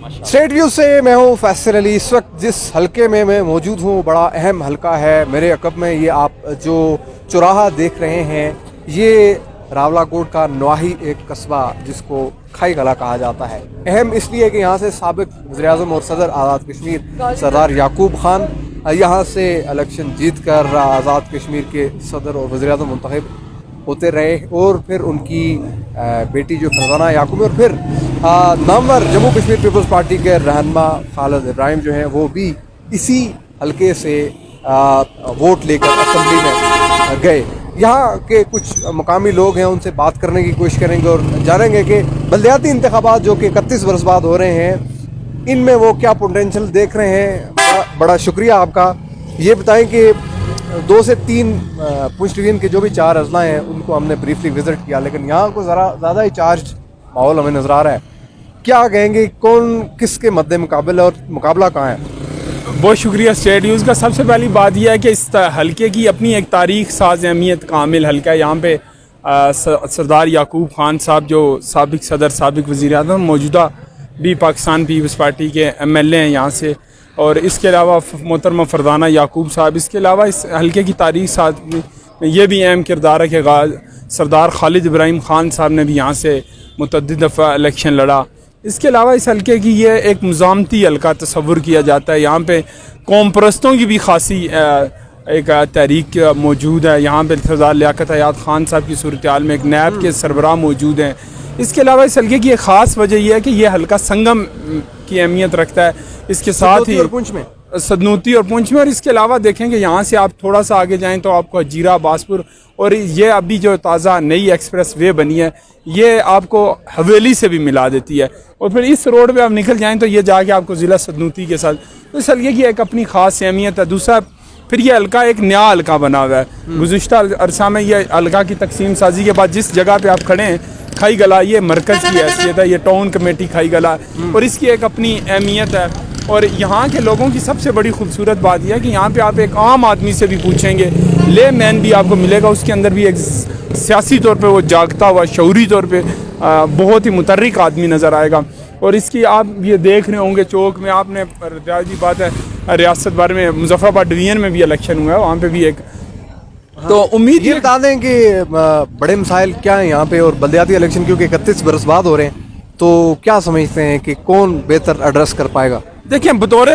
State view से मैं हूँ फैसल अली। इस वक्त जिस हलके में मैं मौजूद हूँ बड़ा अहम हलका है मेरे अकब में। ये आप जो चौराहा देख रहे हैं ये रावलाकोट का नवाही एक कस्बा जिसको खाई गला कहा जाता है। अहम इसलिए कि यहाँ से साबिक वज़ीर-ए-आज़म और सदर आज़ाद कश्मीर सरदार याकूब खान यहाँ से इलेक्शन जीत कर आज़ाद कश्मीर के सदर और वज़ीर-ए-आज़म मुंतखब होते रहे, और फिर उनकी बेटी जो फरजाना याकूब और फिर नामवर जम्मू कश्मीर पीपल्स पार्टी के रहनुमा खालिद इब्राहिम जो हैं वो भी इसी हलके से वोट लेकर असम्बली में गए। यहाँ के कुछ मकामी लोग हैं उनसे बात करने की कोशिश करेंगे और जानेंगे कि बल्दियाती इंतखाबात जो कि 31 बरस बाद हो रहे हैं इनमें वो क्या पोटेंशियल देख रहे हैं। बड़ा शुक्रिया आपका। ये बताएं कि 2 से 3 पुंछ डिवीजन के जो भी 4 अजला हैं उनको हमने ब्रीफली विजिट किया, लेकिन यहाँ को ज़रा ज़्यादा ही चार्ज माहौल हमें नज़र आ रहा है। क्या कहेंगे, कौन किसके मद्दे मुकाबले और मुकाबला कहाँ है? बहुत शुक्रिया स्टेट न्यूज़ का। सबसे पहली बात यह है कि इस हलके की अपनी एक तारीख साज अहमियत कामिल हलका है। यहाँ पे सरदार याकूब खान साहब जो साबिक सदर साबिक वज़ीर-ए-आज़म मौजूदा भी पाकिस्तान पीपल्स पार्टी के MLA हैं यहाँ से, और इसके अलावा मोहतरमा फरजाना याकूब साहब। इसके अलावा इस हलके की तारीख साथ में ये भी अहम किरदार है कि सरदार खालिद इब्राहिम खान साहब ने भी यहाँ से मुतअद्दिद दफ़ा इलेक्शन लड़ा। इसके अलावा इस हलके की ये एक मुज़ामती हलका तस्वुर किया जाता है। यहाँ पे कौम परस्तों की भी खासी एक तहरीक मौजूद है। यहाँ पे सरदार लियाकत हयात खान साहब की सूरत हाल में एक नैब के सरबराह मौजूद हैं। इसके अलावा इस हलके की एक ख़ास वजह यह है कि यह हलका संगम की अहमियत रखता है। इसके साथ ही सदनूती और पुंछ में, और इसके अलावा देखें कि यहाँ से आप थोड़ा सा आगे जाएं तो आपको हजीरा बासपुर और ये अभी जो ताज़ा नई एक्सप्रेस वे बनी है ये आपको हवेली से भी मिला देती है, और फिर इस रोड पे आप निकल जाएं तो ये जाके आपको ज़िला सदनूती के साथ। तो इस हल्के की एक अपनी ख़ास अहमियत है। दूसरा फिर ये हल्का एक नया हल्का बना हुआ है। गुज़िश्ता अरसा में ये हल्का की तकसीम साजी के बाद जिस जगह पर आप खड़े हैं खाई गला ये मरकज़ की हैसियत है, ये टाउन कमेटी खाई गला, और इसकी एक अपनी अहमियत है। और यहाँ के लोगों की सबसे बड़ी खूबसूरत बात यह है कि यहाँ पे आप एक आम आदमी से भी पूछेंगे, ले मैन भी आपको मिलेगा, उसके अंदर भी एक सियासी तौर पे वो जागता हुआ शऊरी तौर पे बहुत ही मुतर्रिक आदमी नज़र आएगा। और इसकी आप ये देख रहे होंगे चौक में आपने जी बात है रियासत भर में मुजफ्फराबाद डिवीज़न में भी इलेक्शन हुआ है, वहाँ पर भी एक तो उम्मीद ये बता दें कि बड़े मसाइल क्या हैं यहाँ पे, और बल्दियाती इलेक्शन क्योंकि 31 बरस बाद हो रहे हैं तो क्या समझते हैं कि कौन बेहतर एड्रेस कर पाएगा? देखिए, बतौर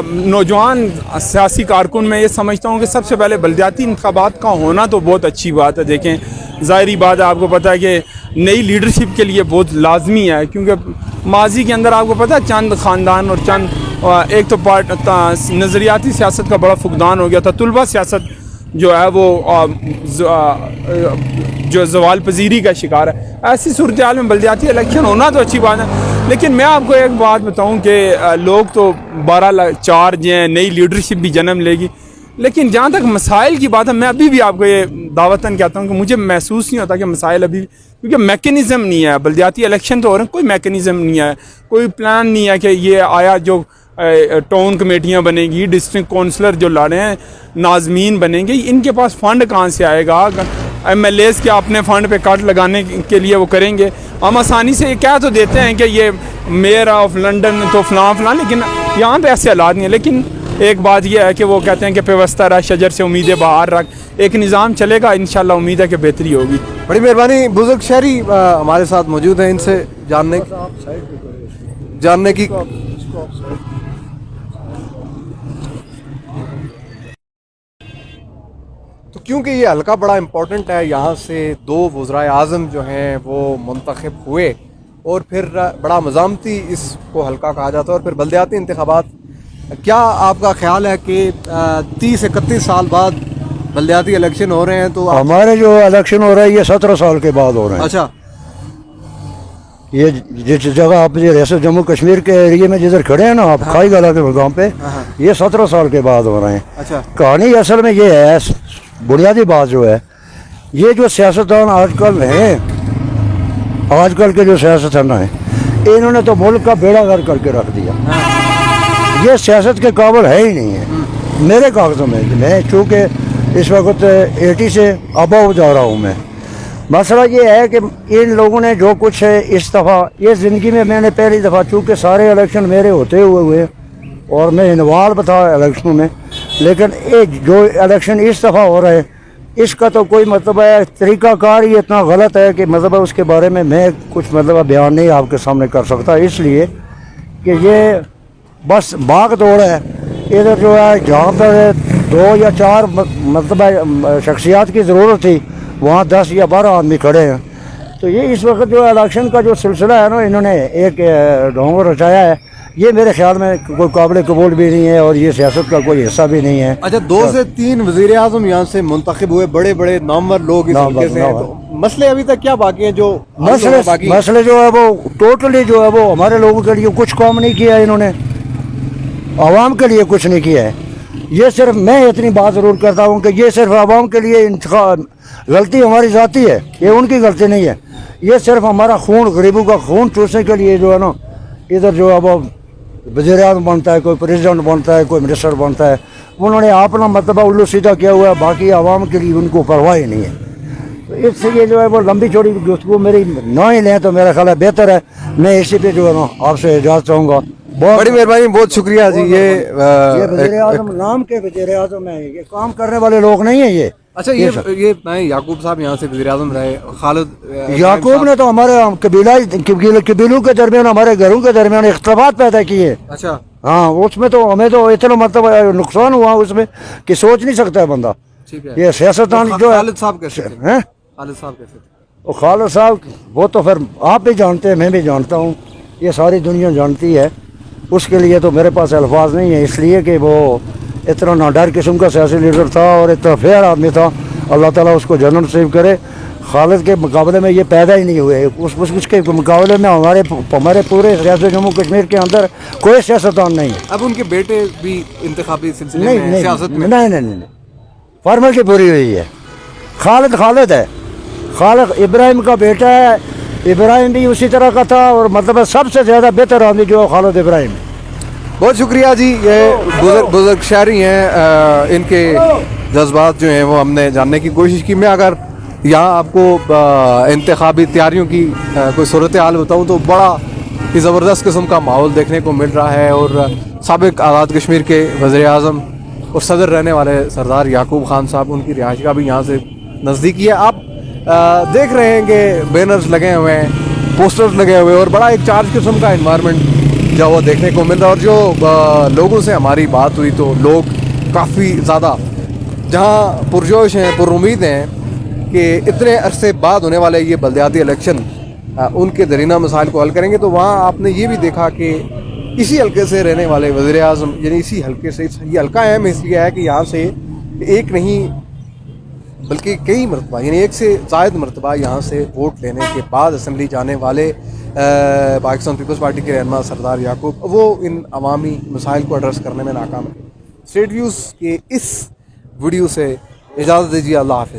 नौजवान सियासी कारकुन मैं ये समझता हूँ कि सबसे पहले बल्दियाती इंतखाबात का होना तो बहुत अच्छी बात है। देखें, ज़ाहिरी बात है, आपको पता है कि नई लीडरशिप के लिए बहुत लाजमी है, क्योंकि माजी के अंदर आपको पता है चंद ख़ानदान और चंद एक तो नज़रियाती सियासत का बड़ा फुकदान हो गया था। तुलबा सियासत जो है वो जो ज़वाल पजीरी का शिकार है। ऐसी सूरत हाल में बल्दियाती इलेक्शन होना तो अच्छी बात है, लेकिन मैं आपको एक बात बताऊं कि लोग तो 12 चार्ज हैं, नई लीडरशिप भी जन्म लेगी, लेकिन जहाँ तक मसाइल की बात है मैं अभी भी आपको ये दावतन कहता हूँ कि मुझे महसूस नहीं होता कि मसाइल अभी, क्योंकि मैकेनिज़्म नहीं है। बल्दियाती इलेक्शन तो हो रहे हैं, कोई मैकेनिज़्म नहीं है, कोई प्लान नहीं है कि ये आया जो टाउन कमेटियाँ बनेगी, डिस्ट्रिक्ट काउंसलर जो लड़े हैं, नाजमीन बनेंगे, इनके पास फ़ंड कहाँ से आएगा? MLAs के अपने फ़ंड पे कट लगाने के लिए वो करेंगे। हम आसानी से ये कह तो देते हैं कि ये मेयर ऑफ लंदन तो फ़लाँ, लेकिन यहाँ पे ऐसे हालात नहीं है। लेकिन एक बात यह है कि वो कहते हैं कि पेवस्ता रह शजर से उम्मीदें बाहर रख, एक निज़ाम चलेगा, इंशाल्लाह उम्मीद है कि बेहतरी होगी। बड़ी मेहरबानी। बुजुर्ग शहरी हमारे साथ मौजूद हैं, इनसे जानने की तो क्योंकि ये हल्का बड़ा इम्पोर्टेंट है, यहाँ से 2 वज़ीर-ए-आज़म जो हैं वो मुंतखब हुए, और फिर बड़ा मज़ामती इसको हल्का कहा जाता है। और फिर बल्दियाती इंतखाबात, क्या आपका ख्याल है कि 30-31 साल बाद बल्दियाती इलेक्शन हो रहे हैं? तो हमारे जो इलेक्शन हो रहा है ये 17 साल के बाद हो रहे हैं। अच्छा, ये जिस जगह आप रियासत जम्मू कश्मीर के एरिया में जिधर खड़े हैं ना आप, खाई गला के गाँव पे, ये 17 साल के बाद हो रहे हैं। अच्छा, कहानी असल में ये है, बुनियादी बात जो है, ये जो सियासतदान आजकल हैं, आजकल के जो सियासतदान हैं, इन्होंने तो मुल्क का बेड़ा गर्क करके रख दिया। ये सियासत के काबिल है ही नहीं है मेरे कागज़ों में। मैं चूँकि इस वक्त 80 से अबव जा रहा हूँ मैं, मसला ये है कि इन लोगों ने जो कुछ है इस दफ़ा ये ज़िंदगी में मैंने पहली दफ़ा, चूँकि सारे इलेक्शन मेरे होते हुए और मैं इन्वॉल्व था इलेक्शनों में, लेकिन ये जो इलेक्शन इस दफ़ा हो रहे हैं इसका तो कोई मतलब है तरीक़ाकार ही इतना गलत है कि मतलब उसके बारे में मैं कुछ मतलब बयान नहीं आपके सामने कर सकता, इसलिए कि ये बस भाग दौड़ है। इधर जो है जहाँ पर 2 या 4 मतलब शख्सियात की ज़रूरत थी वहाँ 10 या 12 आदमी खड़े हैं। तो ये इस वक्त जो इलेक्शन का जो सिलसिला है ना, इन्होंने एक ढोंग रचाया है, ये मेरे ख्याल में कोई काबिल कबूल भी नहीं है और ये सियासत का कोई हिस्सा भी नहीं है। अच्छा, 2 से 3 वज़ीर आज़म यहाँ से मुंतखब हुए, बड़े बड़े नामवर लोग इस हल्के से हैं, तो मसले अभी तक क्या बाकी हैं? जो मसले जो है वो टोटली जो है वो हमारे लोगों के लिए कुछ काम नहीं किया है इन्होंने, आवाम के लिए कुछ नहीं किया है। ये सिर्फ मैं इतनी बात ज़रूर करता हूँ कि ये सिर्फ आवाम के लिए गलती हमारी ज़ाती है, ये उनकी गलती नहीं है। ये सिर्फ हमारा खून, गरीबों का खून चूसने के लिए जो है ना, इधर जो है वो वज़ीर आज़म बनता है, कोई प्रेसिडेंट बनता है, कोई मिनिस्टर बनता है, उन्होंने अपना मतलब उल्लू सीधा किया हुआ है, बाकी आवाम के लिए उनको परवाह ही नहीं है। तो इससे ये जो है वो लंबी चौड़ी गुफ्तगू मेरी ना ही लें तो मेरा ख्याल है बेहतर है। मैं इसी पे जो है ना आपसे इजाज़त चाहूँगा। बहुत बड़ी मेहरबानी, बहुत शुक्रिया जी। ये वज़ीर आज़म नाम के वज़ीर आज़म है, ये काम करने वाले लोग नहीं है ये। अच्छा, ये मैं याकूब साहब यहाँ से वज़ीर आज़म रहे, खालिद याकूब ने तो हमारे कबीलों के दरमियान, हमारे घरों के दरमियान इख्तलाफात पैदा किए। अच्छा, हाँ, उसमें तो हमें तो इतना मतलब नुकसान हुआ उसमें कि सोच नहीं सकता है बंदा। ठीक है। ये सियासतदान जो है, खालिद साहब कैसे थे? हैं? खालिद साहब कैसे थे? वो खालिद साहब वो तो फिर आप भी जानते हैं, मैं भी जानता हूँ, ये सारी दुनिया जानती है। उसके लिए तो मेरे पास अल्फाज नहीं है, इसलिए कि वो इतना नाडर किस्म का सियासी लीडर था और इतना फेयर आदमी था। अल्लाह ताला उसको जन्नत नसीब करे। खालिद के मुकाबले में ये पैदा ही नहीं हुए, उसके मुकाबले में हमारे पूरे रियासत जम्मू कश्मीर के अंदर कोई सियासतदान नहीं है। अब उनके बेटे भी इंतखाबी सिलसिले नहीं में, नहीं सियासत में? नहीं, फॉर्मेलिटी पूरी हुई है। खालिद है, खालिद इब्राहिम का बेटा है। इब्राहिम भी उसी तरह का था और मतलब सबसे ज़्यादा बेहतर आदमी जो खालिद इब्राहिम। बहुत शुक्रिया जी। ये बुजुर्ग शहरी हैं, इनके जज्बात जो हैं वो हमने जानने की कोशिश की। मैं अगर यहाँ आपको इंतखाबी तैयारियों की कोई सूरत हाल बताऊँ तो बड़ा ही ज़बरदस्त किस्म का माहौल देखने को मिल रहा है और साबिक़ आज़ाद कश्मीर के वज़ीर आज़म और सदर रहने वाले सरदार याकूब खान साहब, उनकी रिहाइश का भी यहाँ से नज़दीकी है। आप देख रहे हैं कि बैनर्स लगे हुए हैं, पोस्टर्स लगे हुए हैं और बड़ा एक चार्ज किस्म का इन्वायरमेंट जो वो देखने को मिल रहा है। और जो लोगों से हमारी बात हुई तो लोग काफ़ी ज़्यादा जहाँ पुरजोश हैं, पुरुमीद हैं कि इतने अरसे बाद होने वाले ये बल्दियाती इलेक्शन उनके दरीना मसाइल को हल करेंगे। तो वहाँ आपने ये भी देखा कि इसी हल्के से रहने वाले वज़ीर आज़म, यानी इसी हल्के से, ये हल्का अहम इसलिए है कि यहाँ से एक नहीं बल्कि कई मरतबा, यानी 1 से ज़ायद मरतबा यहाँ से वोट लेने के बाद असम्बली जाने वाले पाकिस्तान पीपल्स पार्टी के रहनुमा सरदार याकूब, वो इन अवामी मसाइल को एड्रेस करने में नाकाम है। स्टेट व्यूज़ के इस वीडियो से इजाज़त दीजिए। अल्लाह हाफ़िज़।